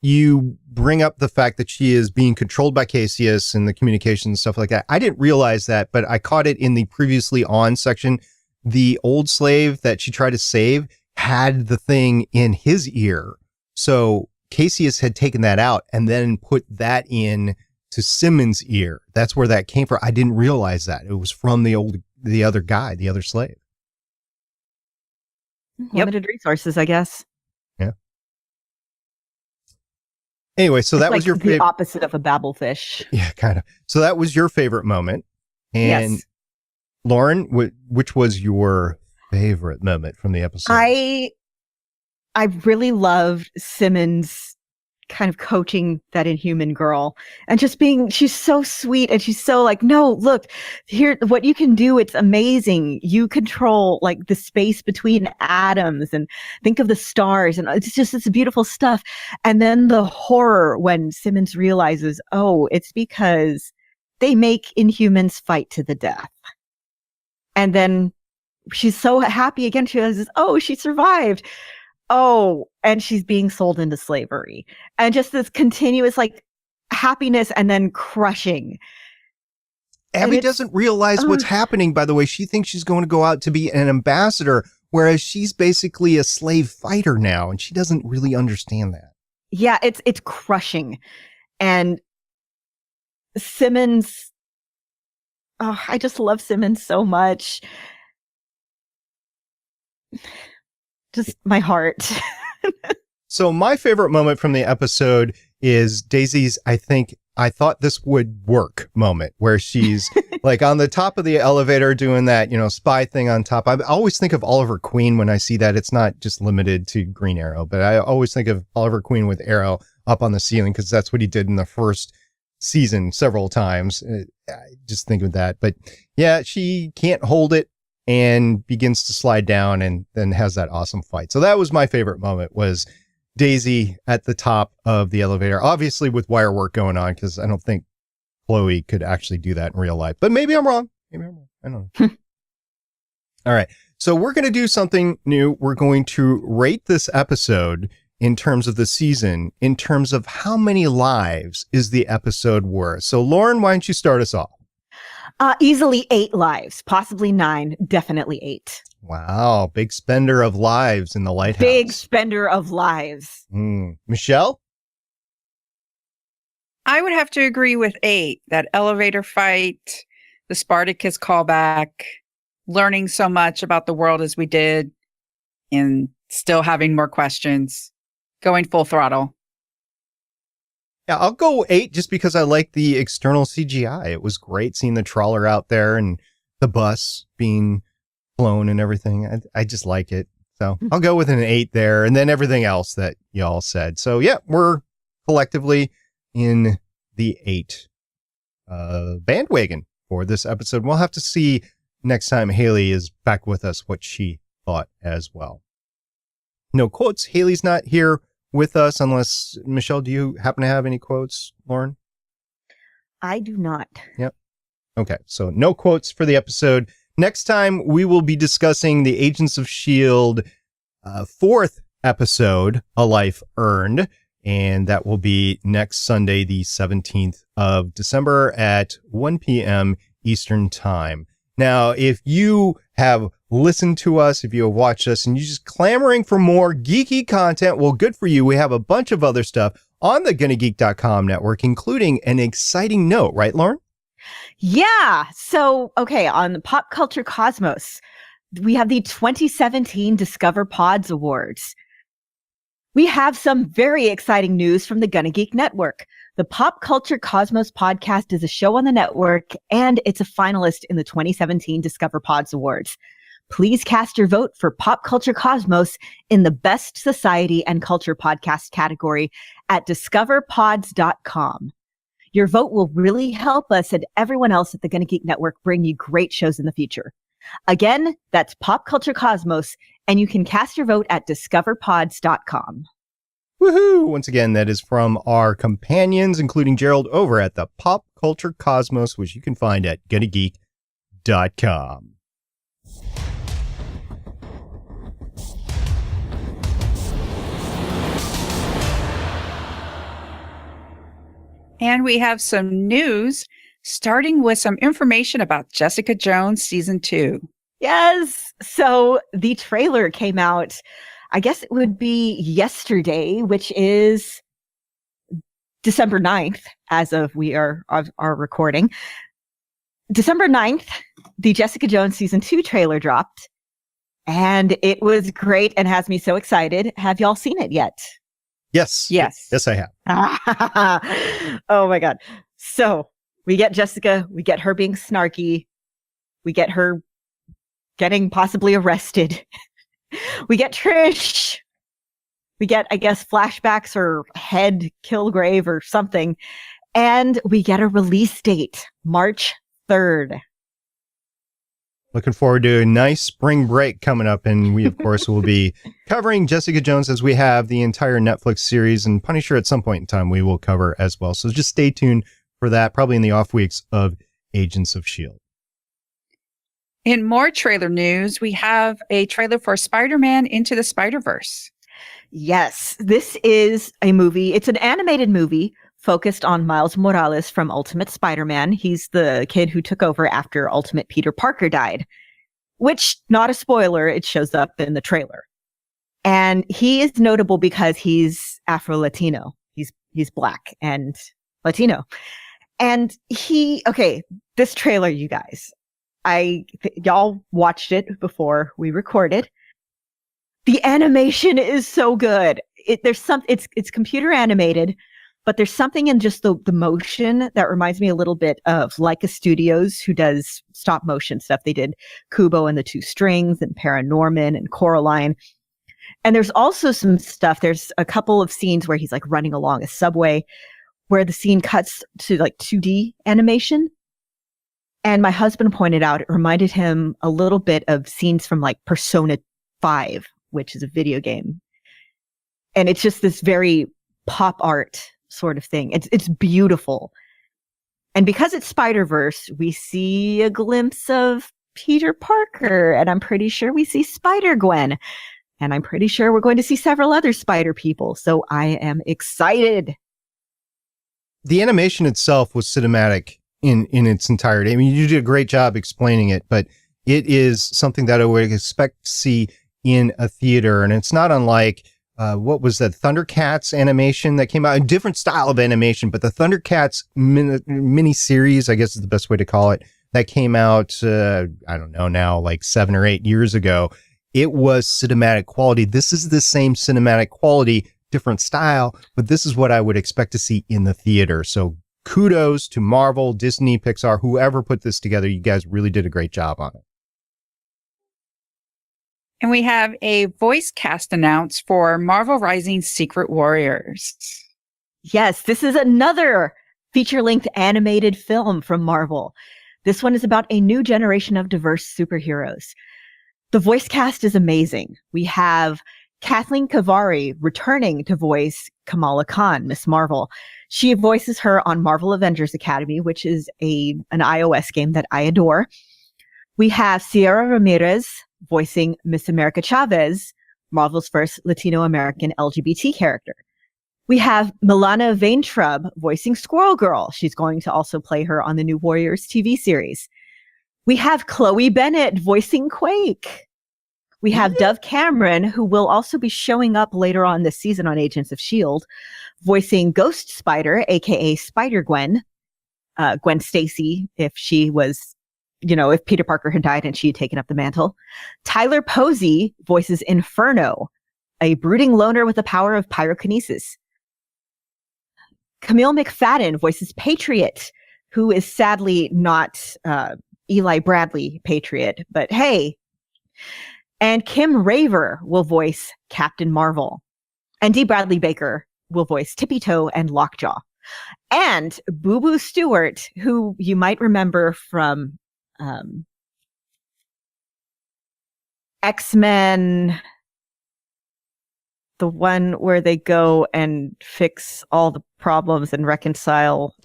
you bring up the fact that she is being controlled by Cassius and the communication and stuff like that. I didn't realize that, but I caught it in the previously on section. The old slave that she tried to save had the thing in his ear. So Cassius had taken that out and then put that in to Simmons' ear. That's where that came from. I didn't realize that. It was from the other guy, the other slave. Limited resources, I guess. Yeah. Anyway, so that was your the opposite of a babblefish. Yeah, kind of. So that was your favorite moment. And yes. Lauren, which was your favorite moment from the episode? I really loved Simmons kind of coaching that Inhuman girl and just she's so sweet and she's so like, no, look, here, what you can do, it's amazing. You control like the space between atoms and think of the stars and it's beautiful stuff. And then the horror when Simmons realizes, oh, it's because they make Inhumans fight to the death. And then she's so happy again. She realizes, oh, she survived. Oh, and she's being sold into slavery. And just this continuous like happiness and then crushing. Abby doesn't realize what's happening, by the way. She thinks she's going to go out to be an ambassador, whereas she's basically a slave fighter now, and she doesn't really understand that. Yeah, it's crushing. And Simmons, I just love Simmons so much. Just my heart. So my favorite moment from the episode is Daisy's, I thought this would work moment, where she's like on the top of the elevator doing that, spy thing on top. I always think of Oliver Queen when I see that. It's not just limited to Green Arrow, but I always think of Oliver Queen with Arrow up on the ceiling because that's what he did in the first season several times. I just think of that. But yeah, she can't hold it and begins to slide down and then has that awesome fight. So that was my favorite moment, was Daisy at the top of the elevator, obviously with wire work going on, because I don't think Chloe could actually do that in real life. But maybe I'm wrong. I don't know. All right. So we're going to do something new. We're going to rate this episode in terms of the season, in terms of how many lives is the episode worth. So Lauren, why don't you start us off? Easily 8 lives, possibly 9, definitely 8. Wow, big spender of lives in the Lighthouse. Big spender of lives. Michelle? I would have to agree with 8. That elevator fight, the Spartacus callback, learning so much about the world as we did, and still having more questions, going full throttle. Yeah, I'll go 8 just because I like the external CGI. It was great seeing the trawler out there and the bus being flown and everything. I just like it. So I'll go with an 8 there, and then everything else that y'all said. So yeah, we're collectively in the 8 bandwagon for this episode. We'll have to see next time Haley is back with us what she thought as well. No quotes. Haley's not here with us unless, Michelle, do you happen to have any quotes, Lauren? I do not. Yep. Okay, so no quotes for the episode. Next time, we will be discussing the Agents of S.H.I.E.L.D. 4th episode, A Life Earned, and that will be next Sunday, the 17th of December at 1 p.m. Eastern Time. Now, if you have listened to us, if you have watched us, and you're just clamoring for more geeky content, well, good for you. We have a bunch of other stuff on the GonnaGeek.com network, including an exciting note, right, Lauren? Yeah. So, okay, on the Pop Culture Cosmos, we have the 2017 Discover Pods Awards. We have some very exciting news from the Gonna Geek Network. The Pop Culture Cosmos podcast is a show on the network, and it's a finalist in the 2017 Discover Pods Awards. Please cast your vote for Pop Culture Cosmos in the Best Society and Culture Podcast category at discoverpods.com. Your vote will really help us and everyone else at the Gonna Geek Network bring you great shows in the future. Again, that's Pop Culture Cosmos, and you can cast your vote at discoverpods.com. Woohoo! Once again, that is from our companions, including Gerald, over at the Pop Culture Cosmos, which you can find at GonnaGeek.com. And we have some news, starting with some information about Jessica Jones Season 2. Yes. So the trailer came out, I guess it would be yesterday, which is December 9th, as of we are recording. December 9th, the Jessica Jones Season 2 trailer dropped, and it was great and has me so excited. Have y'all seen it yet? Yes. Yes. Yes, I have. Oh my God. So we get Jessica, we get her being snarky, we get her getting possibly arrested. We get Trish. We get, I guess, flashbacks or head Kilgrave or something. And we get a release date, March 3rd. Looking forward to a nice spring break coming up. And we, of course, will be covering Jessica Jones as we have the entire Netflix series, and Punisher at some point in time we will cover as well. So just stay tuned for that, probably in the off weeks of Agents of S.H.I.E.L.D. In more trailer news, we have a trailer for SpiderMan Into the SpiderVerse. Yes, this is a movie. It's an animated movie focused on Miles Morales from Ultimate Spider-Man. He's the kid who took over after Ultimate Peter Parker died, which, not a spoiler, it shows up in the trailer. And he is notable because he's Afro-Latino. He's Black and Latino. And this trailer, you guys, y'all watched it before we recorded. The animation is so good. It's computer animated, but there's something in just the motion that reminds me a little bit of Leica Studios, who does stop motion stuff. They did Kubo and the Two Strings and Paranorman and Coraline. And there's also some stuff. There's a couple of scenes where he's like running along a subway where the scene cuts to like 2D animation. And my husband pointed out it reminded him a little bit of scenes from like Persona 5, which is a video game. And it's just this very pop art sort of thing. It's beautiful. And because it's Spider-Verse, we see a glimpse of Peter Parker, and I'm pretty sure we see Spider-Gwen, and I'm pretty sure we're going to see several other spider people. So I am excited. The animation itself was cinematic in its entirety. I mean, you did a great job explaining it, but it is something that I would expect to see in a theater. And it's not unlike, what was that Thundercats animation that came out? A different style of animation, but the Thundercats mini series, I guess is the best way to call it, that came out, I don't know now, like 7 or 8 years ago, it was cinematic quality. This is the same cinematic quality, different style, but this is what I would expect to see in the theater. So kudos to Marvel, Disney, Pixar, whoever put this together. You guys really did a great job on it. And we have a voice cast announced for Marvel Rising Secret Warriors. Yes, this is another feature-length animated film from Marvel. This one is about a new generation of diverse superheroes. The voice cast is amazing. We have Kathleen Kavari returning to voice Kamala Khan, Miss Marvel. She voices her on Marvel Avengers Academy, which is an iOS game that I adore. We have Sierra Ramirez voicing Miss America Chavez, Marvel's first Latino American LGBT character. We have Milana Vaintrub voicing Squirrel Girl. She's going to also play her on the new Warriors TV series. We have Chloe Bennett voicing Quake. We have Dove Cameron, who will also be showing up later on this season on Agents of S.H.I.E.L.D., voicing Ghost Spider, aka Spider-Gwen, Gwen Stacy, if she was, if Peter Parker had died and she had taken up the mantle. Tyler Posey voices Inferno, a brooding loner with the power of pyrokinesis. Camille McFadden voices Patriot, who is sadly not Eli Bradley Patriot, but hey. And Kim Raver will voice Captain Marvel. And Dee Bradley Baker will voice Tippy Toe and Lockjaw. And Boo Boo Stewart, who you might remember from XMen, the one where they go and fix all the problems and reconcile.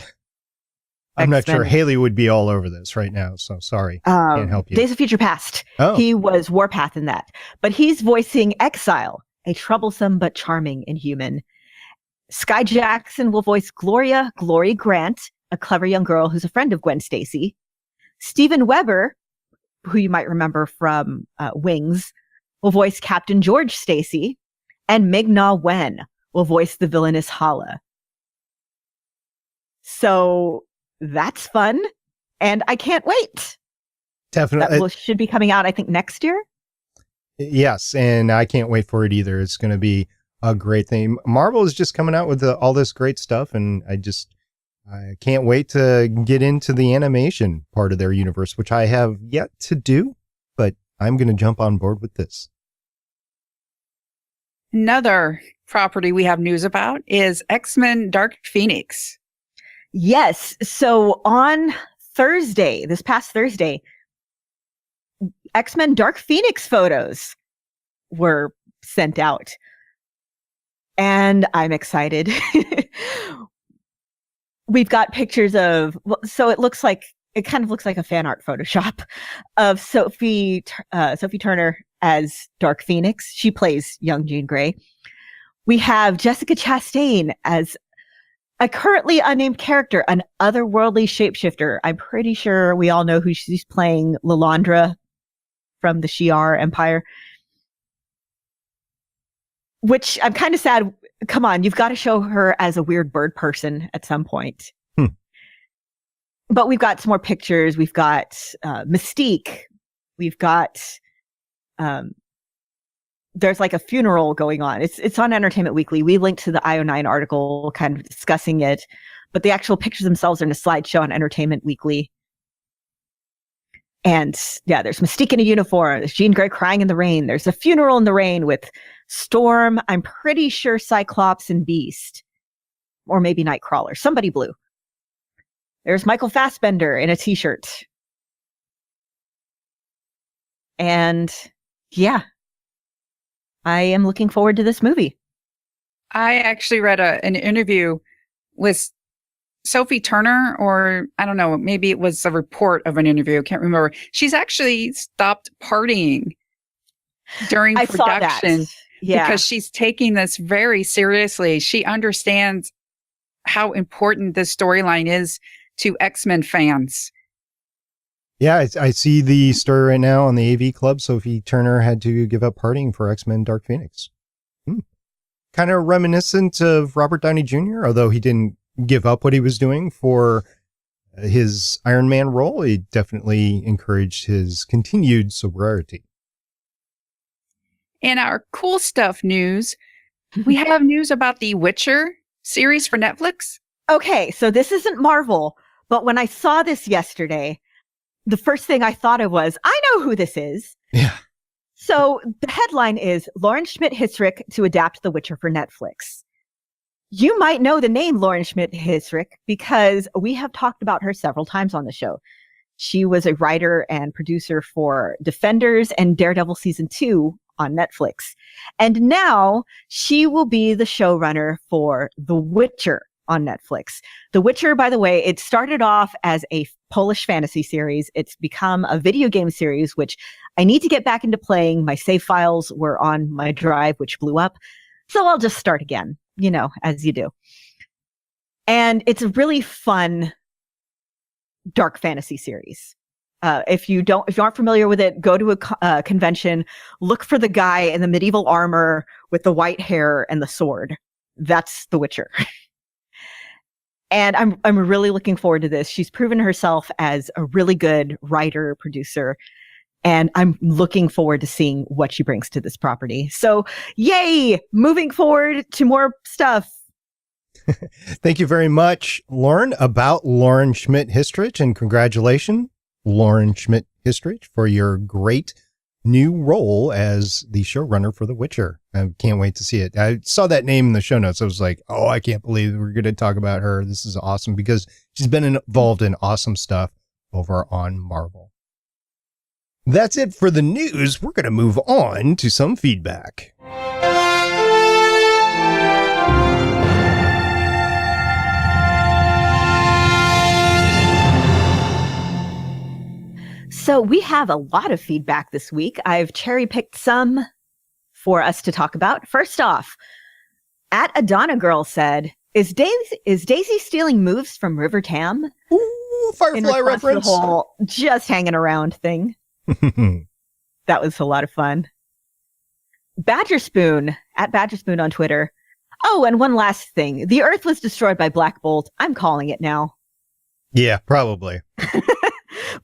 I'm not X-Men. sure. Haley would be all over this right now, so sorry. Can't help you. Days of Future Past. Oh. He was Warpath in that. But he's voicing Exile, a troublesome but charming Inhuman. Sky Jackson will voice Gloria Glory Grant, a clever young girl who's a friend of Gwen Stacy. Steven Weber, who you might remember from Wings, will voice Captain George Stacy. And Ming-Na Wen will voice the villainous Hala. So that's fun. And I can't wait. Definitely. That should be coming out, I think, next year. Yes, and I can't wait for it either. It's going to be a great thing. Marvel is just coming out with all this great stuff, and I can't wait to get into the animation part of their universe, which I have yet to do, but I'm going to jump on board with this. Another property we have news about is X-Men Dark Phoenix. Yes. So on Thursday, this past Thursday, X-Men Dark Phoenix photos were sent out. And I'm excited. We've got pictures of, so it kind of looks like a fan art Photoshop of Sophie Turner as Dark Phoenix. She plays young Jean Grey. We have Jessica Chastain as a currently unnamed character, an otherworldly shapeshifter. I'm pretty sure we all know who she's playing, Lilandra from the Shi'ar Empire. Which I'm kind of sad. Come on, you've got to show her as a weird bird person at some point. But we've got some more pictures. We've got Mystique. We've got there's like a funeral going on. It's on Entertainment Weekly. We linked to the IO9 article kind of discussing it, but the actual pictures themselves are in a slideshow on Entertainment Weekly. And yeah, there's Mystique in a uniform. There's Jean Grey crying in the rain. There's a funeral in the rain with Storm. I'm pretty sure Cyclops and Beast, or maybe Nightcrawler. Somebody blue. There's Michael Fassbender in a t-shirt. And yeah, I am looking forward to this movie. I actually read an interview with Sophie Turner, or I don't know, maybe it was a report of an interview. I can't remember. She's actually stopped partying during production because she's taking this very seriously. She understands how important this storyline is to X-Men fans. Yeah, I see the story right now on the AV Club. Sophie Turner had to give up partying for X-Men Dark Phoenix. Kind of reminiscent of Robert Downey Jr., although he didn't give up what he was doing for his Iron Man role, he definitely encouraged his continued sobriety. In our cool stuff news, we have news about the Witcher series for Netflix. Okay, so this isn't Marvel, but when I saw this yesterday, the first thing I thought of was, I know who this is. Yeah. So the headline is Lauren Schmidt-Hissrich to adapt The Witcher for Netflix. You might know the name Lauren Schmidt-Hissrich because we have talked about her several times on the show. She was a writer and producer for Defenders and Daredevil Season 2 on Netflix. And now she will be the showrunner for The Witcher on Netflix. The Witcher, by the way, it started off as a Polish fantasy series. It's become a video game series, which I need to get back into playing. My save files were on my drive, which blew up. So I'll just start again, you know, as you do. And it's a really fun dark fantasy series. If you aren't familiar with it, go to a convention, look for the guy in the medieval armor with the white hair and the sword. That's The Witcher. And I'm really looking forward to this. She's proven herself as a really good writer, producer, and I'm looking forward to seeing what she brings to this property. So, yay! Moving forward to more stuff. Thank you very much, Lauren, about Lauren Schmidt-Hissrich, and congratulations, Lauren Schmidt-Hissrich, for your great new role as the showrunner for The Witcher. I can't wait to see it. I saw that name in the show notes. I was like, oh, I can't believe we're going to talk about her. This is awesome because she's been involved in awesome stuff over on Marvel. That's it for the news. We're going to move on to some feedback. So we have a lot of feedback this week. I've cherry-picked some for us to talk about. First off, at Adana Girl said, is Daisy stealing moves from River Tam? Ooh, Firefly reference. The whole just hanging around thing. That was a lot of fun. Badger Spoon, at Badger Spoon on Twitter. Oh, and one last thing. The Earth was destroyed by Black Bolt. I'm calling it now. Yeah, probably.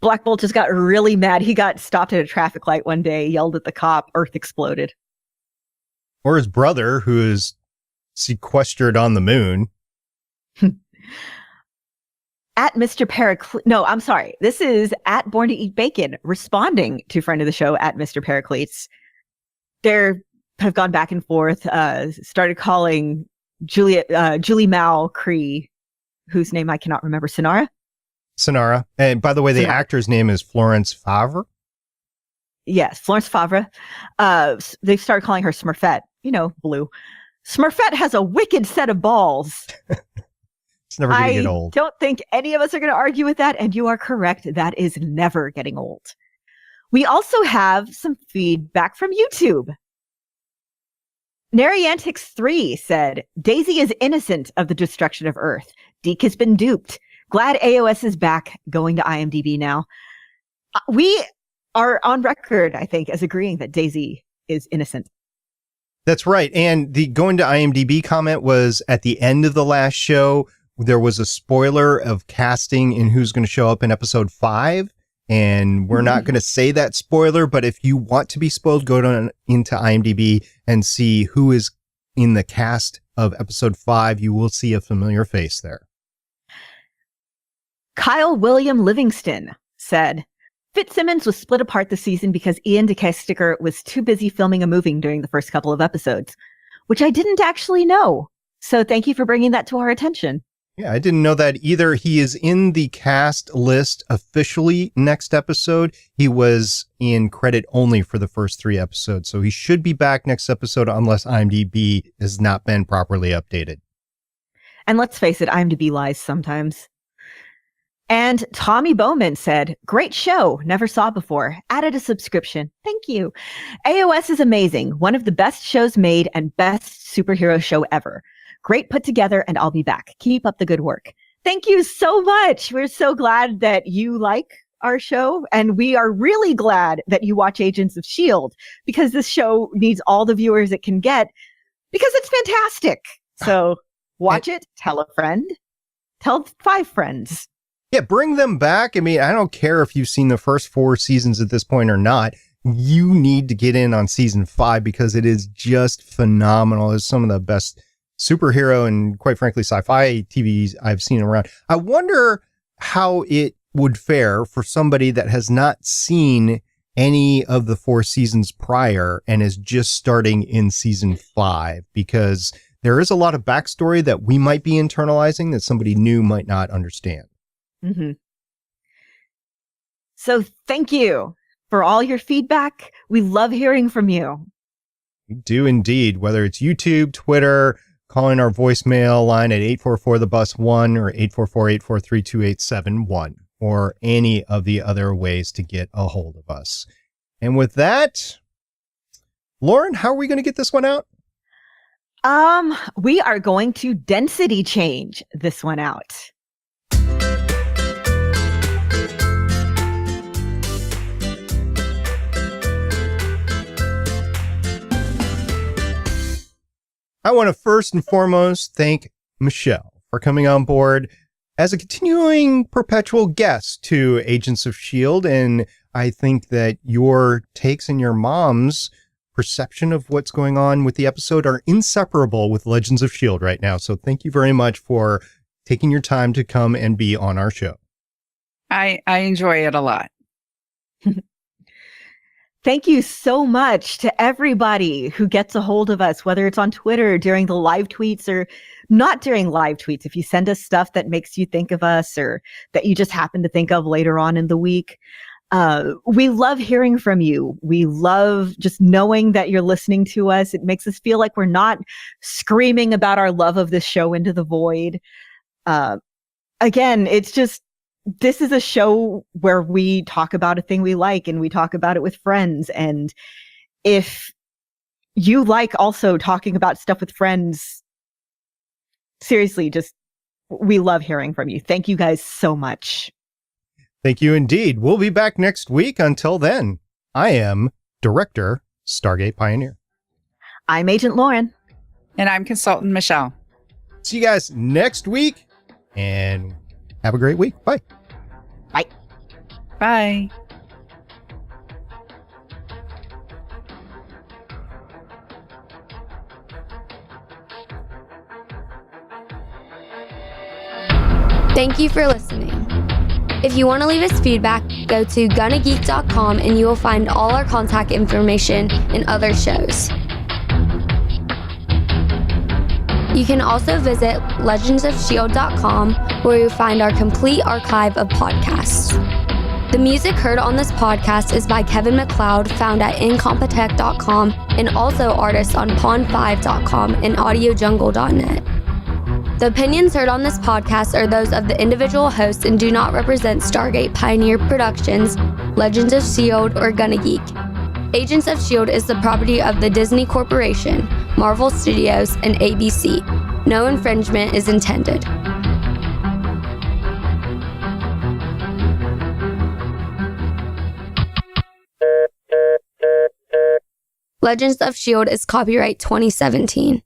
Black Bolt just got really mad. He got stopped at a traffic light one day, yelled at the cop, Earth exploded. Or his brother, who is sequestered on the moon. At Mr. No, I'm sorry. This is at Born to Eat Bacon, responding to friend of the show at Mr. Pericles. They have gone back and forth, started calling Julie Mao Kree, whose name I cannot remember, Sonara. And by the way, the actor's name is Florence Favre. Yes, Florence Favre. They started calling her Smurfette, blue. Smurfette has a wicked set of balls. It's never going to get old. I don't think any of us are going to argue with that, and you are correct. That is never getting old. We also have some feedback from YouTube. Nariantics3 said, Daisy is innocent of the destruction of Earth. Deke has been duped. Glad AOS is back, going to IMDb now. We are on record, I think, as agreeing that Daisy is innocent. That's right. And the going to IMDb comment was at the end of the last show. There was a spoiler of casting and who's going to show up in episode 5. And we're not going to say that spoiler, but if you want to be spoiled, go into IMDb and see who is in the cast of episode 5. You will see a familiar face there. Kyle William Livingston said, Fitzsimmons was split apart this season because Ian DeKesticker was too busy filming a movie during the first couple of episodes, which I didn't actually know. So thank you for bringing that to our attention. Yeah, I didn't know that either. He is in the cast list officially next episode. He was in credit only for the first 3 episodes, so he should be back next episode unless IMDb has not been properly updated. And let's face it, IMDb lies sometimes. And Tommy Bowman said, great show. Never saw before. Added a subscription. Thank you. AOS is amazing. One of the best shows made and best superhero show ever. Great put together, and I'll be back. Keep up the good work. Thank you so much. We're so glad that you like our show, and we are really glad that you watch Agents of S.H.I.E.L.D. because this show needs all the viewers it can get because it's fantastic. So watch it, tell a friend, tell 5 friends. Yeah, bring them back. I mean, I don't care if you've seen the first 4 seasons at this point or not. You need to get in on season 5 because it is just phenomenal. It's some of the best superhero and, quite frankly, sci-fi TVs I've seen around. I wonder how it would fare for somebody that has not seen any of the 4 seasons prior and is just starting in season 5, because there is a lot of backstory that we might be internalizing that somebody new might not understand. Mm-hmm. So thank you for all your feedback. We love hearing from you. We do indeed, whether it's YouTube, Twitter, calling our voicemail line at 844-THE-BUS-1 or 844-843-2871, or any of the other ways to get a hold of us. And with that, Lauren, how are we going to get this one out? We are going to density change this one out. I want to first and foremost thank Michelle for coming on board as a continuing perpetual guest to Agents of S.H.I.E.L.D. And I think that your takes and your mom's perception of what's going on with the episode are inseparable with Legends of S.H.I.E.L.D. right now. So thank you very much for taking your time to come and be on our show. I enjoy it a lot. Thank you so much to everybody who gets a hold of us, whether it's on Twitter during the live tweets or not during live tweets. If you send us stuff that makes you think of us or that you just happen to think of later on in the week, we love hearing from you. We love just knowing that you're listening to us. It makes us feel like we're not screaming about our love of this show into the void. Again, it's just, this is a show where we talk about a thing we like and we talk about it with friends. And if you like also talking about stuff with friends, seriously, just, we love hearing from you. Thank you guys so much. Thank you indeed. We'll be back next week. Until then, I am Director Stargate Pioneer. I'm Agent Lauren. And I'm Consultant Michelle. See you guys next week and have a great week. Bye. Bye. Bye. Thank you for listening. If you want to leave us feedback, go to gonnageek.com and you will find all our contact information and other shows. You can also visit legendsofshield.com where you'll find our complete archive of podcasts. The music heard on this podcast is by Kevin MacLeod, found at incompetech.com, and also artists on pond5.com and audiojungle.net. The opinions heard on this podcast are those of the individual hosts and do not represent Stargate Pioneer Productions, Legends of S.H.I.E.L.D., or Gonna Geek. Agents of S.H.I.E.L.D. is the property of the Disney Corporation, Marvel Studios, and ABC. No infringement is intended. Legends of S.H.I.E.L.D. is copyright 2017.